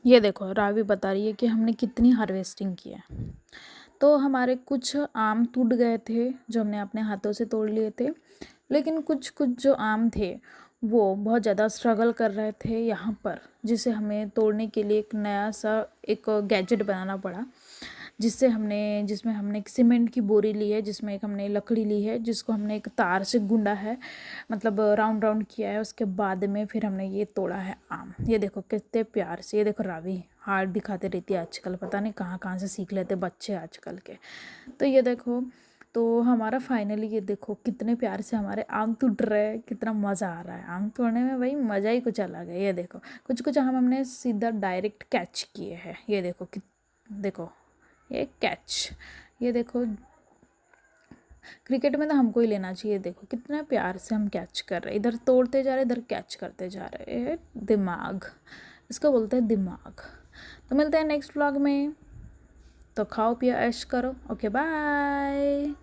ये देखो रावी बता रही है कि हमने कितनी हार्वेस्टिंग की है। तो हमारे कुछ आम टूट गए थे जो हमने अपने हाथों से तोड़ लिए थे, लेकिन कुछ कुछ जो आम थे वो बहुत ज़्यादा स्ट्रगल कर रहे थे यहाँ पर, जिसे हमें तोड़ने के लिए एक नया सा एक गैजेट बनाना पड़ा, जिसमें हमने एक सीमेंट की बोरी ली है, जिसमें एक हमने लकड़ी ली है, जिसको हमने एक तार से गूंदा है, मतलब राउंड राउंड किया है। उसके बाद में फिर हमने ये तोड़ा है आम। ये देखो कितने प्यार से। ये देखो रावी हार्ट दिखाते रहती है आजकल, पता नहीं कहाँ कहाँ से सीख लेते बच्चे आजकल के। तो ये देखो, तो हमारा फाइनली ये देखो कितने प्यार से हमारे आम टूट रहे हैं, कितना मज़ा आ रहा है आम तोड़ने में। भाई मज़ा ही कुछ अलग है। ये देखो कुछ कुछ आम हमने सीधा डायरेक्ट कैच किए हैं। ये देखो देखो ये कैच। ये देखो क्रिकेट में तो हमको ही लेना चाहिए। देखो कितना प्यार से हम कैच कर रहे हैं, इधर तोड़ते जा रहे इधर कैच करते जा रहे हैं। दिमाग, इसको बोलते हैं दिमाग। तो मिलते हैं नेक्स्ट व्लॉग में। तो खाओ पियो ऐश करो। Okay bye.